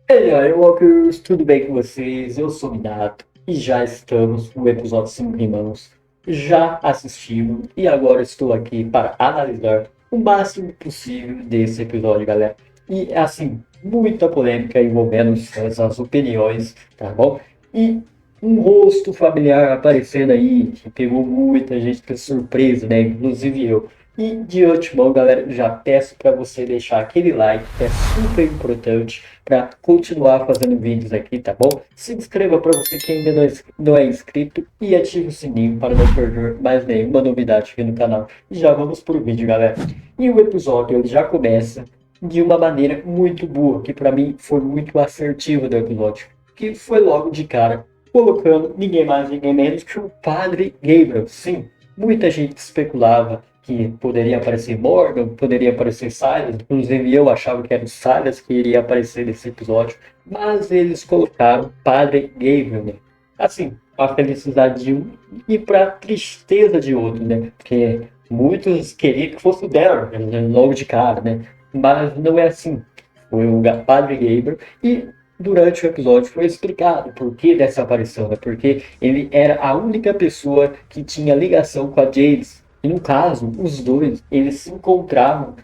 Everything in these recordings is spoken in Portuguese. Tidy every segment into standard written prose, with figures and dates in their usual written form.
Ei aí, Walkers, tudo bem com vocês? Eu sou o Minato e já estamos no episódio 5 Irmãos. Já assistimos e agora estou aqui para analisar o máximo possível desse episódio, galera. E assim, muita polêmica envolvendo essas opiniões, tá bom? E um rosto familiar aparecendo aí que pegou muita gente de surpresa, né? Inclusive eu. E de antemão, galera, já peço para você deixar aquele like, que é super importante para continuar fazendo vídeos aqui, tá bom? Se inscreva para você que ainda não é inscrito e ative o sininho para não perder mais nenhuma novidade aqui no canal. E já vamos pro vídeo, galera. E o episódio ele já começa de uma maneira muito boa, que para mim foi muito assertiva do episódio, que foi logo de cara colocando ninguém mais, ninguém menos que o Padre Gabriel. Sim, muita gente especulava que poderia aparecer Morgan, poderia aparecer Silas, inclusive eu achava que era o Silas que iria aparecer nesse episódio, mas eles colocaram Padre Gabriel, né? Assim, a felicidade de um e para tristeza de outro, né? Porque muitos queriam que fosse o Daryl, né? Logo de cara, né? Mas não é assim. Foi o Padre Gabriel e durante o episódio foi explicado o porquê dessa aparição, né? Porque ele era a única pessoa que tinha ligação com a Jade. E no caso, os dois, eles se encontravam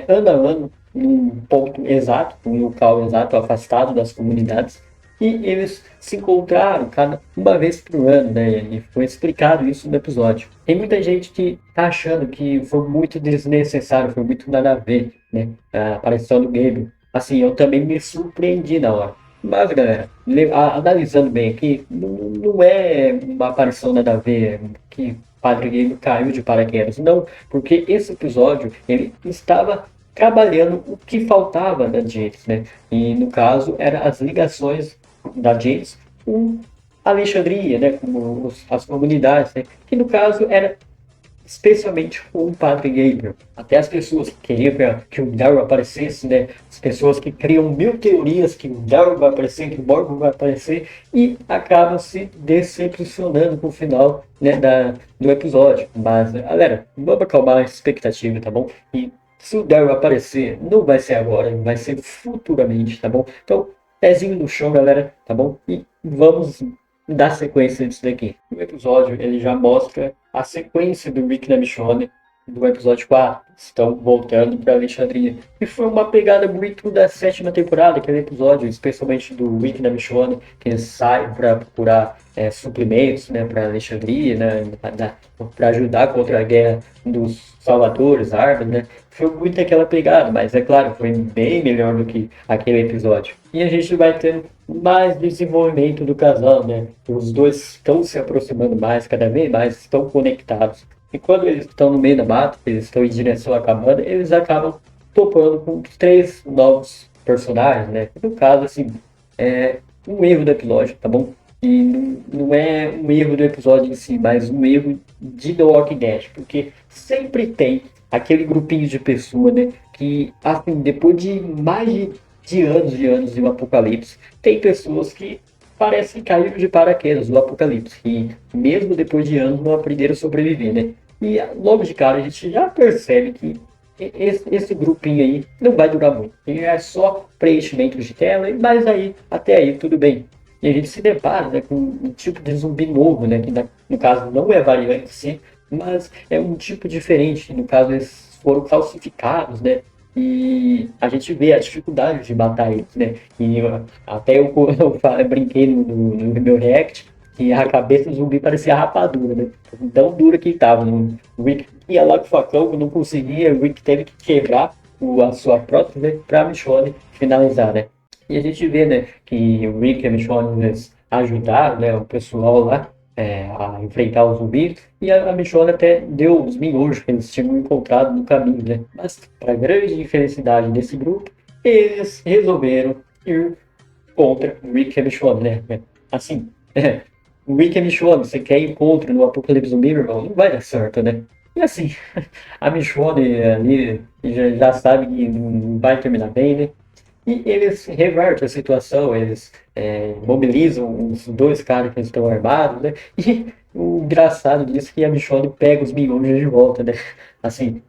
ano a ano num ponto exato, num local exato, afastado das comunidades, e eles se encontraram cada uma vez por ano, né? E foi explicado isso no episódio. Tem muita gente que tá achando que foi muito desnecessário, foi muito nada a ver, né? A aparição do Gabriel. Assim, eu também me surpreendi na hora. Mas, galera, analisando bem aqui, não é uma aparição nada a ver, que Padre Guilherme caiu de paraquedas. Não, porque esse episódio ele estava trabalhando o que faltava da James, né? E no caso, eram as ligações da James com Alexandria, né? Com as comunidades, né? Que no caso era especialmente com o Padre Gabriel. Até as pessoas que queriam que o Daryl aparecesse, né? As pessoas que criam mil teorias que o Daryl vai aparecer, que o Morgan vai aparecer, e acabam se decepcionando com o final, né, do episódio. Mas, galera, vamos acalmar a expectativa, tá bom? E se o Daryl aparecer, não vai ser agora, vai ser futuramente, tá bom? Então, pezinho no chão, galera, tá bom? E vamos dar sequência disso daqui. O episódio ele já mostra a sequência do Rick da Michonne do episódio 4. Estão voltando para Alexandria. E foi uma pegada muito da sétima temporada, aquele episódio, especialmente do Rick da Michonne, que eles saem para procurar suprimentos, né, para Alexandria, né, para ajudar contra a guerra dos Salvadores, armas, né? Foi muito aquela pegada, mas é claro, foi bem melhor do que aquele episódio. E a gente vai tendo mais desenvolvimento do casal, né? Os dois estão se aproximando mais, cada vez mais, estão conectados. E quando eles estão no meio da mata, eles estão em direção à cabana, eles acabam topando com três novos personagens, né? No caso, assim, é um erro do episódio, tá bom? E não é um erro do episódio em si, mas um erro de The Walking Dead, porque sempre tem aquele grupinho de pessoas, né? Que, assim, depois de mais de anos de um apocalipse, tem pessoas que parecem cair de paraquedas no apocalipse, e mesmo depois de anos não aprenderam a sobreviver, né? E logo de cara a gente já percebe que esse grupinho aí não vai durar muito. E é só preenchimento de tela, mas aí, até aí, tudo bem. E a gente se depara, né, com um tipo de zumbi novo, né, que no caso não é variante sim, mas é um tipo diferente. No caso, eles foram calcificados, né? E a gente vê a dificuldade de matar eles, né? E até eu brinquei no meu react que a cabeça do zumbi parecia rapadura, né? Tão dura que tava. O Rick ia lá com o facão, não conseguia, o Rick teve que quebrar a sua prótese, né, pra Michonne finalizar, né? E a gente vê, né, que o Rick e a Michonne eles ajudaram, né, o pessoal lá a enfrentar os zumbis, e a Michonne até deu os miojos que eles tinham encontrado no caminho, né? Mas, para grande infelicidade desse grupo, eles resolveram ir contra o Rick e a Michonne, né? Assim, o Rick e a Michonne, você quer encontro no Apocalipse Zumbi, meu irmão? Não vai dar certo, né? E assim, a Michonne ali já sabe que não vai terminar bem, né? E eles revertem a situação, eles mobilizam os dois caras que estão armados, né? E o engraçado disso é que a Michonne pega os miojos de volta, né? Assim,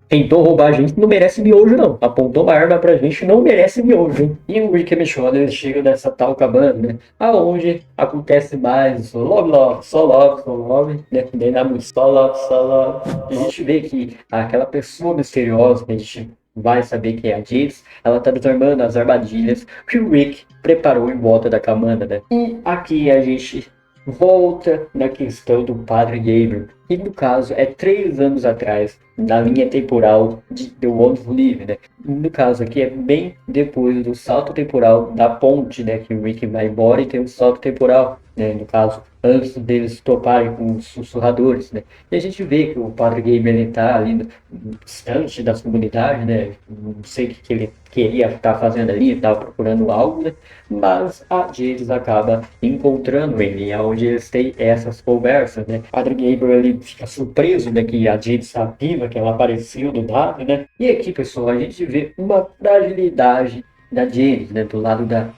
tentou roubar a gente, não merece miojo, não. Apontou uma arma pra gente, não merece miojo, hein? E o Rick e a Michonne, eles chegam nessa tal cabana, né? Aonde acontece mais love, love, só love, só love, né? Daí na música, só love, só love. E a gente vê que aquela pessoa misteriosa, que a gente vai saber que é a Jace, ela tá desarmando as armadilhas que o Rick preparou em volta da cabana, né? E aqui a gente volta na questão do Padre Gabriel, que no caso é 3 anos atrás, na linha temporal de The One Who Live, né? No caso aqui é bem depois do salto temporal da ponte, né? Que o Rick vai embora e tem um salto temporal, né? No caso, antes deles toparem com os sussurradores, né? E a gente vê que o Padre Gabriel ele tá ali distante das comunidades, né? Não sei o que ele queria estar fazendo ali, estava procurando algo, né? Mas a James acaba encontrando ele, onde eles têm essas conversas, né? O Padre Gabriel ele fica surpreso, né, que a James está viva, que ela apareceu do nada, né? E aqui, pessoal, a gente vê uma fragilidade da James, né, do lado da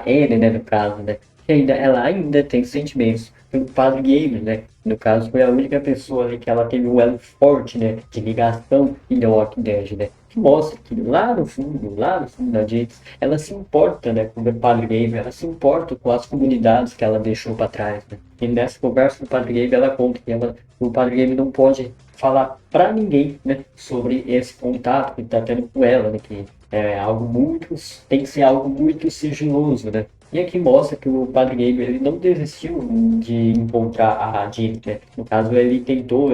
Anne, né, no caso, né? Que ela ainda tem sentimentos pelo Padre Gabriel, né? No caso, foi a única pessoa ali que ela teve um elo forte, né, de ligação em The Walking Dead, né? Que mostra que lá no fundo da James, ela se importa, né, com o Padre Gabriel, ela se importa com as comunidades que ela deixou para trás, né? E nessa conversa com o Padre Gabriel, ela conta que o Padre Gabriel não pode falar para ninguém, né, sobre esse contato que está tendo com ela, né, que é algo muito, tem que ser algo muito sigiloso, né? E aqui mostra que o Padre Gabriel ele não desistiu de encontrar a Jean, né? No caso, ele tentou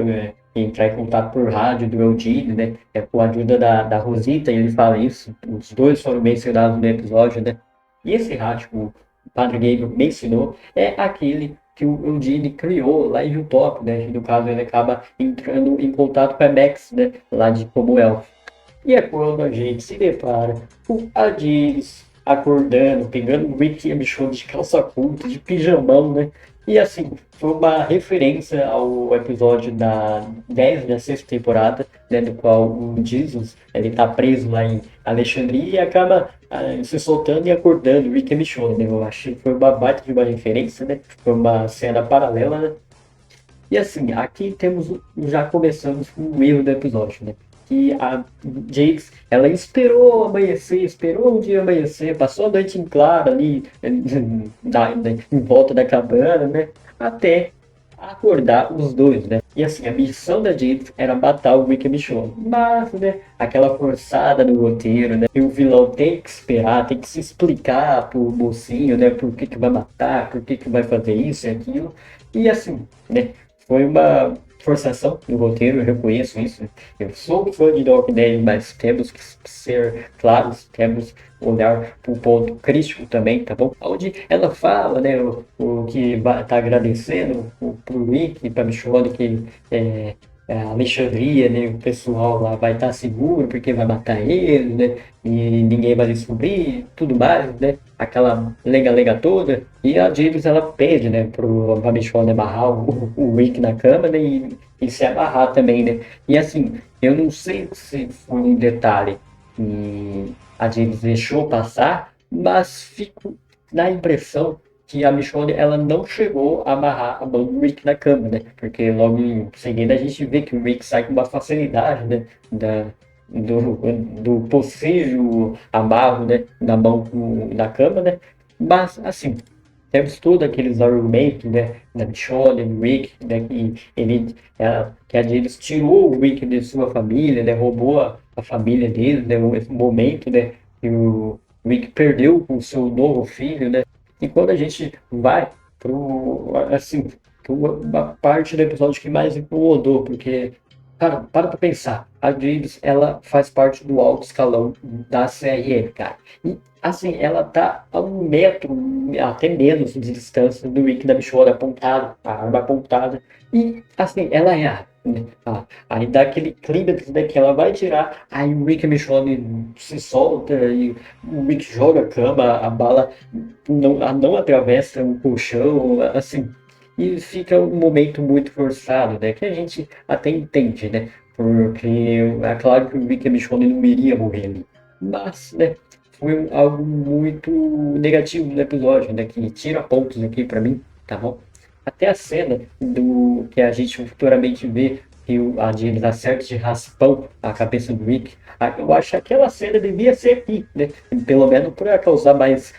entrar em contato por rádio do Eugene, né? Com a ajuda da Rosita, e ele fala isso. Os dois foram mencionados no episódio, né? E esse rádio que o Padre Gabriel mencionou é aquele que o Eugene criou lá em Hilltop, né? E no caso, ele acaba entrando em contato com a Max, né? Lá de Commonwealth. E é quando a gente se depara com a James acordando, pegando o Rick e a Michonne de calça curta, de pijamão, né? E assim, foi uma referência ao episódio da 10 da sexta temporada, né? Do qual o Jesus, ele tá preso lá em Alexandria e acaba se soltando e acordando o Rick e a Michonne, né? Eu achei que foi uma baita de uma referência, né? Foi uma cena paralela, né? E assim, aqui temos, já começamos com o erro do episódio, né? Que a Jakes, ela esperou amanhecer, esperou o dia amanhecer, passou a noite em claro ali, em volta da cabana, né? Até acordar os dois, né? E assim, a missão da Jakes era matar o Rick e Michonne. Mas, né, aquela forçada no roteiro, né? E o vilão tem que esperar, tem que se explicar pro mocinho, né? Por que vai matar, por que vai fazer isso e aquilo. E assim, né? Foi uma forçação no roteiro, eu reconheço isso. Eu sou fã de The Walking Dead, mas temos que ser claros, temos que olhar para o ponto crítico também, tá bom? Onde ela fala, né, o que tá agradecendo pro Rick e pra Michonne que a Alexandria, né, o pessoal lá vai estar seguro porque vai matar ele, né, e ninguém vai descobrir, tudo mais, né, aquela lenga-lenga toda. E a James, ela pede, né, pra Michonne amarrar o Rick na cama, né, e se amarrar também, né. E assim, eu não sei se foi um detalhe que a James deixou passar, mas fico na impressão que a Michonne ela não chegou a amarrar a mão do Rick na cama, né? Porque logo em seguida a gente vê que o Rick sai com uma facilidade, né? Do possível amarro, né? Na mão na cama, né? Mas assim, temos todos aqueles argumentos, né? Da Michonne, do Rick, né? Que a James tirou o Rick de sua família, né? Roubou a família dele, né? Esse momento, né? Que o Rick perdeu com o seu novo filho, né? E quando a gente vai pro, assim, uma parte do episódio que mais incomodou, porque, cara, para pra pensar, a James, ela faz parte do alto escalão da CRM, cara. E, assim, ela tá a 1 metro, até menos de distância do Rick da Michonne apontada, a arma apontada, e, assim, ela erra. Né? Aí dá aquele clímax, né, que ela vai tirar, aí o Rick e a Michonne se solta, e o Rick joga a cama, a bala não atravessa o colchão, assim, e fica um momento muito forçado, né? Que a gente até entende, né? Porque é claro que o Rick e a Michonne não iria morrer ali. Mas, né? Foi algo muito negativo no episódio, né? Que tira pontos aqui pra mim, tá bom? Até a cena do que a gente futuramente vê a James acerta de raspão a cabeça do Rick. Eu acho que aquela cena devia ser aqui, né? Pelo menos para causar mais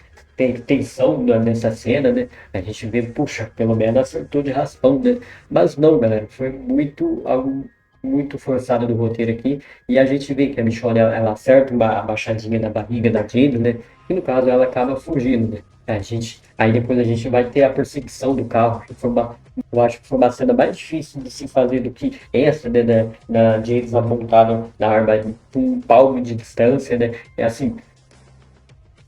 tensão nessa cena, né? A gente vê, puxa, pelo menos acertou de raspão, né? Mas não, galera, foi algo muito forçado do roteiro aqui. E a gente vê que a Michonne, ela acerta uma baixadinha na barriga da James, né? E no caso ela acaba fugindo, né? Aí depois a gente vai ter a perseguição do carro, que foi eu acho que foi uma cena mais difícil de se fazer do que essa, né, da James apontada na arma com um palmo de distância, né? É assim,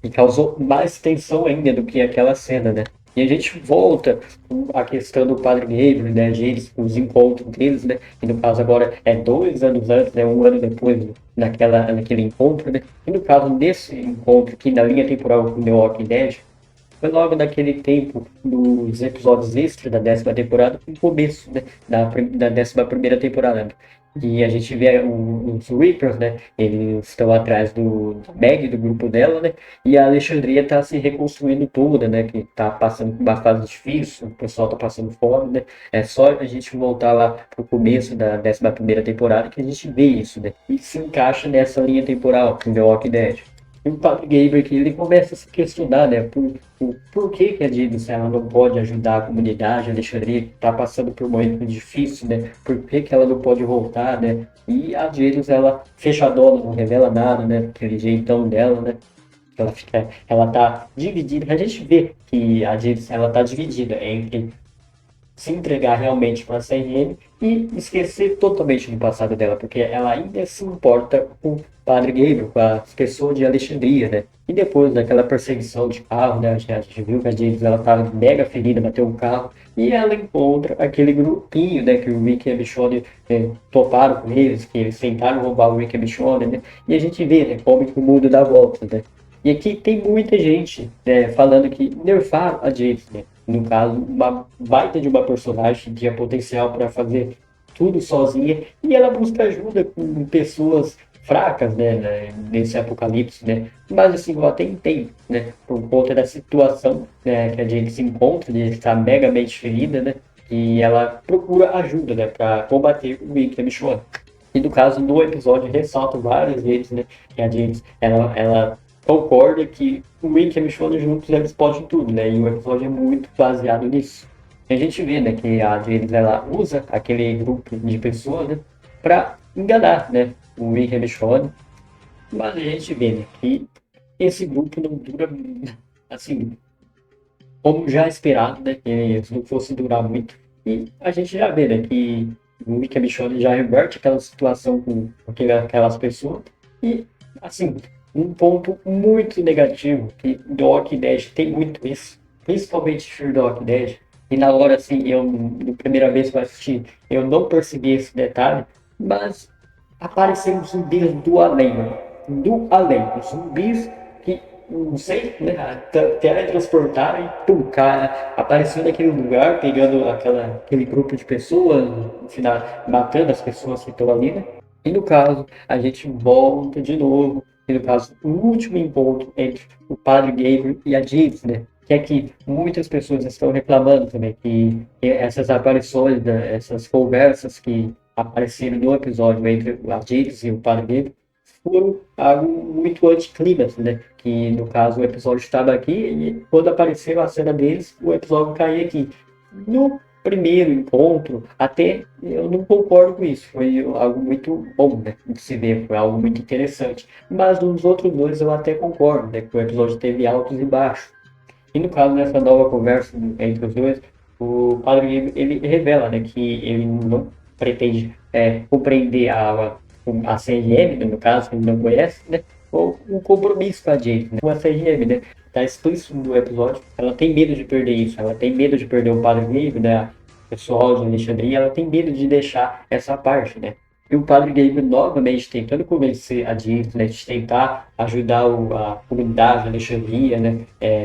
e causou mais tensão ainda do que aquela cena, né? E a gente volta com a questão do Padre Gabriel, né? Eles, os encontros deles, né? E no caso agora é 2 anos antes, né? Um ano depois naquele encontro, né? E no caso desse encontro aqui na linha temporal com The Walking Dead, foi logo naquele tempo dos episódios extras da 10ª temporada, no começo, né, da 11ª temporada. E a gente vê os Reapers, né? Eles estão atrás da Meg, do grupo dela, né? E a Alexandria tá se reconstruindo toda, né? Que tá passando por uma fase difícil, o pessoal tá passando fome, né? É só a gente voltar lá pro começo da 11ª temporada que a gente vê isso, né? E se encaixa nessa linha temporal com The Walking Dead. E o Padre Gabriel aqui, ele começa a se questionar, né? Por que que a Didis, ela não pode ajudar a comunidade, a Alexandria, que está passando por um momento difícil, né? Por que que ela não pode voltar, né? E a Didis, ela fechadona, não revela nada, né? Aquele jeitão dela, né? Ela tá dividida. A gente vê que a Didis, ela tá dividida entre se entregar realmente para a CRM e esquecer totalmente do passado dela, porque ela ainda se importa com o Padre Gabriel, com as pessoas de Alexandria, né? E depois daquela perseguição de carro, né? A gente viu que a James, ela estava mega ferida, bateu um carro, e ela encontra aquele grupinho, né? Que o Rick e a Michonne toparam com eles, que eles tentaram roubar o Rick e a Michonne, né? E a gente vê, né? Como que o mundo dá volta, né? E aqui tem muita gente, né, falando que nerfaram a James, né? No caso, uma baita de uma personagem que tinha potencial para fazer tudo sozinha e ela busca ajuda com pessoas fracas, nesse apocalipse, né? Mas assim, eu até entendo, né? Por conta da situação, né, que a gente se encontra, de estar megamente ferida, né? E ela procura ajuda, né, para combater o Rick e a Michonne. E no caso, no episódio, ressalta várias vezes, né, que a James, ela concorda que o Rick e a Michonne juntos eles podem tudo, né? E o episódio é muito baseado nisso. E a gente vê, né, que a James, ela usa aquele grupo de pessoas, né, para enganar, né, o Rick e a Michonne. Mas a gente vê, né, que esse grupo não dura, assim, como já esperado, né, que eles não fosse durar muito. E a gente já vê, né, que o Rick e a Michonne já reverte aquela situação com aquelas pessoas. E, assim, um ponto muito negativo, que The Walking Dead tem muito isso, principalmente Fear The Walking Dead. E na hora, assim, na primeira vez que eu assisti, eu não percebi esse detalhe, mas apareceram zumbis do além, mano. Do além. Zumbis que, não sei, né? Teletransportaram e pum, cara, apareceu naquele lugar, pegando aquele grupo de pessoas, no final, matando as pessoas que estão ali, né? E no caso, a gente volta de novo. E no caso, o último encontro entre o Padre Gabriel e a Jinx, né? Que é que muitas pessoas estão reclamando também que essas aparições, né, essas conversas que apareceram no episódio entre a Jinx e o Padre Gabriel foram algo muito anticlímax, né? Que no caso o episódio estava aqui e quando apareceu a cena deles, o episódio caía aqui. No primeiro encontro, até eu não concordo com isso. Foi algo muito bom, né, de se ver, foi algo muito interessante. Mas nos outros dois eu até concordo, né, que o episódio teve altos e baixos. E no caso dessa nova conversa entre os dois, o Padre Guilherme, ele revela, né, que ele não pretende compreender a CRM, né, no caso, que ele não conhece, né, ou um compromisso com a Jade, né, com a CRM, né. Tá explícito no episódio, ela tem medo de perder isso, ela tem medo de perder o Padre Guilherme, né, o pessoal de Alexandria, ela tem medo de deixar essa parte, né. E o Padre Gabriel novamente tentando convencer a Disney, né, de tentar ajudar a comunidade de Alexandria, né,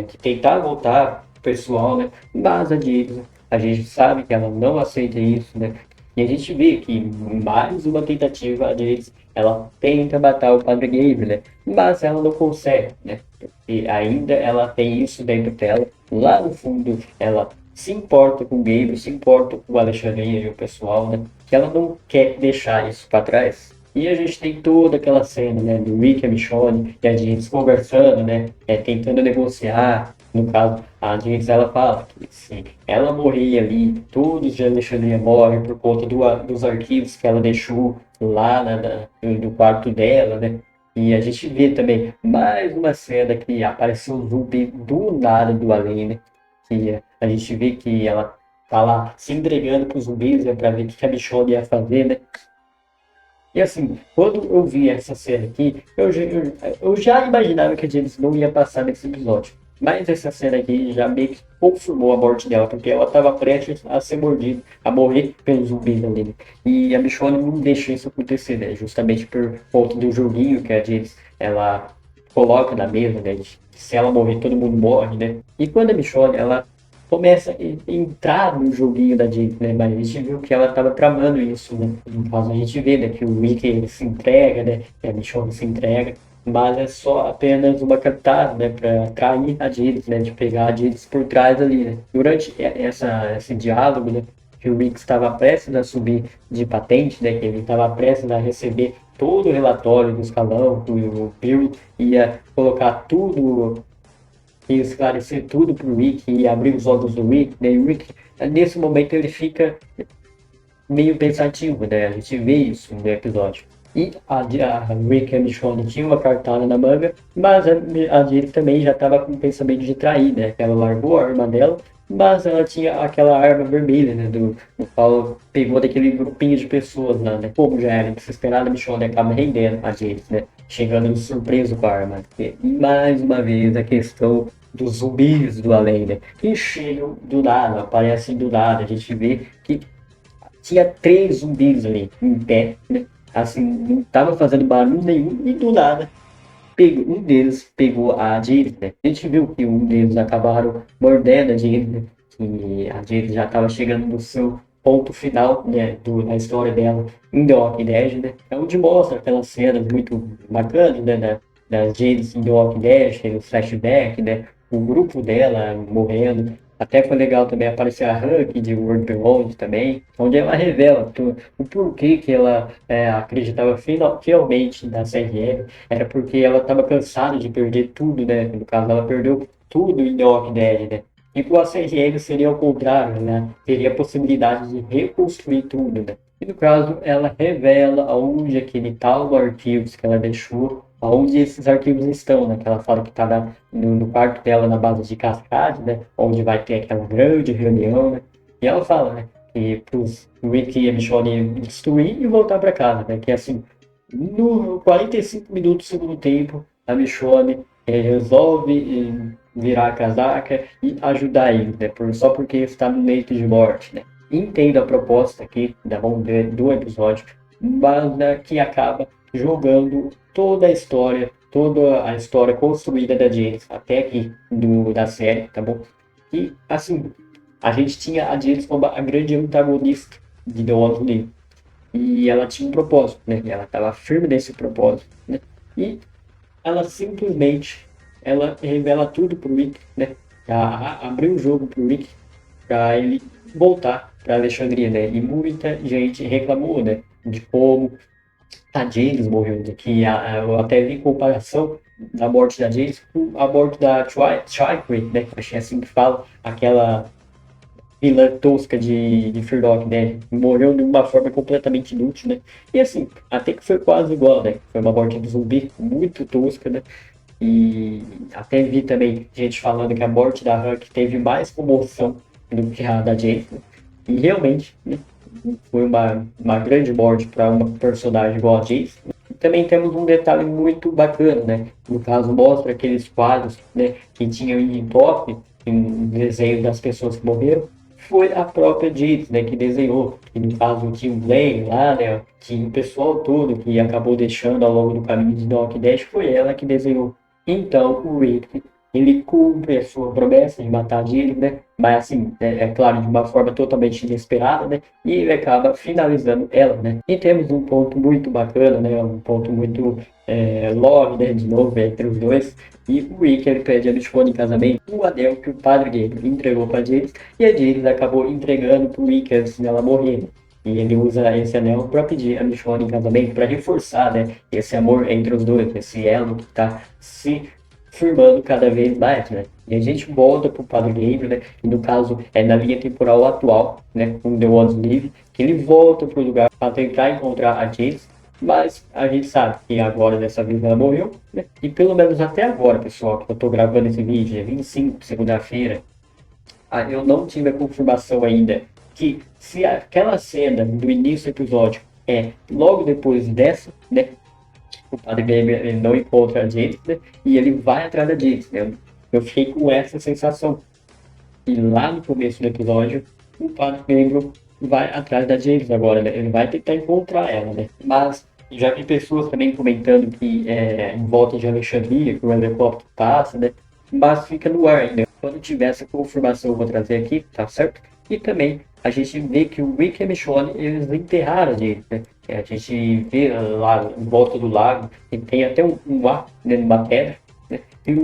de tentar voltar o pessoal, né, mas a gente sabe que ela não aceita isso, né, e a gente vê que mais uma tentativa deles, ela tenta matar o Padre Gabriel, né, mas ela não consegue, né, e ainda ela tem isso dentro dela, lá no fundo ela se importa com o Gabriel, se importa com o Alexandria e o pessoal, né? Que ela não quer deixar isso para trás. E a gente tem toda aquela cena, né, do Rick e a Michonne e a Jinx conversando, né, tentando negociar. No caso, a Jinx, ela fala que se ela morrer ali, todos de Alexandria morrem por conta dos arquivos que ela deixou lá no quarto dela, né? E a gente vê também mais uma cena que apareceu um zumbi do nada do além, né? Que a gente vê que ela tá lá se entregando para os zumbis, né, para ver o que a Michonne ia fazer, né? E assim, quando eu vi essa cena aqui, eu já imaginava que a Janice não ia passar nesse episódio. Mas essa cena aqui já meio que confirmou a morte dela, porque ela estava prestes a ser mordida, a morrer pelos zumbis ali, né? E a Michonne não deixa isso acontecer, né? Justamente por conta do joguinho que a Janice, ela coloca na mesa, né? De que se ela morrer, todo mundo morre, né? E quando a Michonne, ela começa a entrar no joguinho da Jinx, né? Mas a gente viu que ela estava tramando isso, né? No caso, a gente vê, né, que o Rick ele se entrega, né? Que a Michonne se entrega, mas é só apenas uma cantada, né? Para atrair a Jinx, né? De pegar a Jinx por trás ali, né? Durante esse diálogo, né? Que o Rick estava prestes a subir de patente, né? Que ele estava prestes a receber todo o relatório do escalão, que o Bill ia colocar tudo e esclarecer tudo para o Rick e abrir os olhos do Rick, né? E o Rick, nesse momento, ele fica meio pensativo, né? A gente vê isso no episódio. E a Rick e a Michonne tinham uma cartada na manga, mas a Jill também já estava com o pensamento de trair, né? Ela largou a arma dela, mas ela tinha aquela arma vermelha, né? Do qual pegou daquele grupinho de pessoas lá, né? Como já era desesperada, a Michonne acaba rendendo a Jill, né? Chegando de surpreso com a arma. E mais uma vez a questão dos zumbis do além, né? Que chegam do nada, aparecem do nada. A gente vê que tinha três zumbis ali em pé, né? Assim, não tava fazendo barulho nenhum e do nada um deles pegou a Jill, né? A gente viu que um deles acabaram mordendo a Jill, né? Que a Jill já estava chegando no seu ponto final, né, da história dela em The Walking Dead, né? É onde mostra aquelas cenas muito bacanas, né, das Jills em The Walking Dead, o flashback, né? O grupo dela morrendo. Até foi legal também aparecer a Huck de World Beyond também, onde ela revela o porquê que ela acreditava fielmente na CRM. Era porque ela estava cansada de perder tudo, né? No caso, ela perdeu tudo em The Walking Dead, né? E com a CGM seria ao contrário, né? Teria a possibilidade de reconstruir tudo, né? E no caso, ela revela aonde aquele tal arquivos que ela deixou, aonde esses arquivos estão, né? Que ela fala que está no quarto dela, na base de Cascade, né? Onde vai ter aquela grande reunião, né? E ela fala, né? Que pros Rick e a Michonne destruir e voltar para casa, né? Que assim, no 45 minutos do segundo tempo, a Michonne resolve virar a casaca e ajudar ele, né? Só porque está no leito de morte, né? Entendo a proposta aqui do episódio, mas né, que acaba jogando toda a história construída da Janice até aqui da série, tá bom? E assim, a gente tinha a Janice como a grande antagonista de The Walking Dead. E ela tinha um propósito, né? Ela estava firme nesse propósito, né? E ela simplesmente ela revela tudo pro Rick, né? Abriu o jogo pro Rick para ele voltar para Alexandria, né? E muita gente reclamou, né? De como a Janice morreu, de que eu até vi comparação da morte da Janice com a morte da Twycree, né? Acho que é assim que fala, aquela vilã tosca de Fear the Walking Dead. Morreu de uma forma completamente inútil, né? E assim, até que foi quase igual, né? Foi uma morte de zumbi muito tosca, né? E até vi também gente falando que a morte da Huck teve mais comoção do que a da Jane, né? E realmente, né? Foi uma grande morte para uma personagem igual a Jace. E também temos um detalhe muito bacana, né? No caso, mostra aqueles quadros, né, que tinham em top, em desenho das pessoas que morreram. Foi a própria Jace, né, que desenhou. E no caso, tinha o Blaine lá, né? Tinha o pessoal todo que acabou deixando ao longo do caminho de Doc Dash, foi ela que desenhou. Então, o Rick ele cumpre a sua promessa de matar a Jill, né? Mas assim, é claro, de uma forma totalmente inesperada, né? E ele acaba finalizando ela, né? E temos um ponto muito bacana, né? Um ponto muito love, né? De novo, entre os dois. E o Rick, ele pede a Michonne em casamento, o anel que o padre Gabriel entregou para James, e a James acabou entregando para o Rick antes dela morrer, né? E ele usa esse anel para pedir a Michonne em casamento, para reforçar, né, esse amor entre os dois, esse elo que está se firmando cada vez mais, né? E a gente volta para o Padre Gabriel, né? E no caso é na linha temporal atual, né? Com The Ones Live, que ele volta para o lugar para tentar encontrar a James, mas a gente sabe que agora dessa vez ela morreu, né? E pelo menos até agora, pessoal, que eu tô gravando esse vídeo, é 25, segunda-feira, eu não tive a confirmação ainda que se aquela cena do início do episódio é logo depois dessa, né? O Padre Gabriel ele não encontra a James, né? E ele vai atrás da James, né? Eu fiquei com essa sensação. E lá no começo do episódio, o Padre Gabriel vai atrás da James agora, né? Ele vai tentar encontrar ela, né? Mas já vi pessoas também comentando que em volta de Alexandria, que o helicóptero passa, né? Mas fica no ar ainda. Quando tiver essa confirmação, eu vou trazer aqui, tá certo? E também a gente vê que o Rick e a Michonne, eles enterraram a James, né? A gente vê lá em volta do lago, e tem até um ar, né, numa pedra, né? E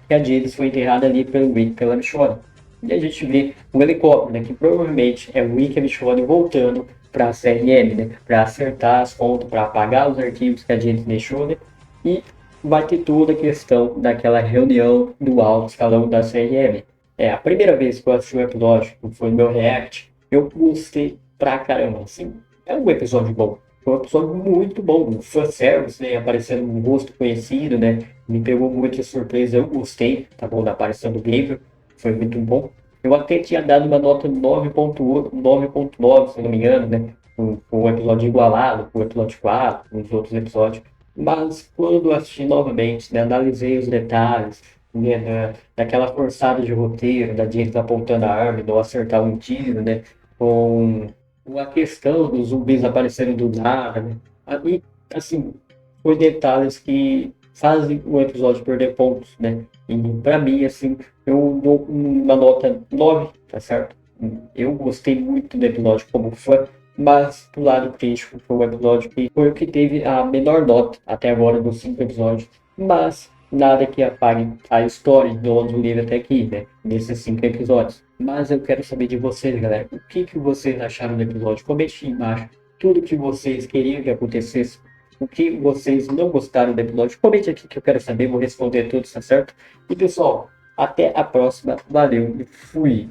que a James foi enterrada ali pelo Rick e pela Michonne. E a gente vê um helicóptero, né, que provavelmente é o Rick e a Michonne voltando para a CRM, né, para acertar as contas, para apagar os arquivos que a James deixou, né, e vai ter toda a questão daquela reunião do alto escalão da CRM. É a primeira vez que eu assisti o episódio, que foi no meu react, eu gostei pra caramba, assim, é um episódio bom. Foi um episódio muito bom, um fanservice, né, aparecendo um rosto conhecido, né, me pegou muito de surpresa, eu gostei, tá bom, da aparição do Gabriel, foi muito bom. Eu até tinha dado uma nota 9.8, 9.9, se não me engano, né, com o episódio igualado, com o episódio 4, com os outros episódios, mas quando assisti novamente, né, analisei os detalhes, né, daquela forçada de roteiro, da James apontando a arma e não acertar um tiro, né, com a questão dos zumbis aparecendo do nada, né, e, assim, foi detalhes que fazem o episódio perder pontos, né, e pra mim, assim, eu dou uma nota 9, tá certo? Eu gostei muito do episódio como fã, mas do lado crítico foi um episódio que foi o que teve a menor nota até agora dos 5 episódios, mas nada que apague a história do Londres Livre até aqui, né? Nesses 5 episódios. Mas eu quero saber de vocês, galera. O que vocês acharam do episódio? Comente aí embaixo tudo que vocês queriam que acontecesse. O que vocês não gostaram do episódio? Comente aqui que eu quero saber, vou responder tudo, tá certo? E pessoal, até a próxima. Valeu e fui!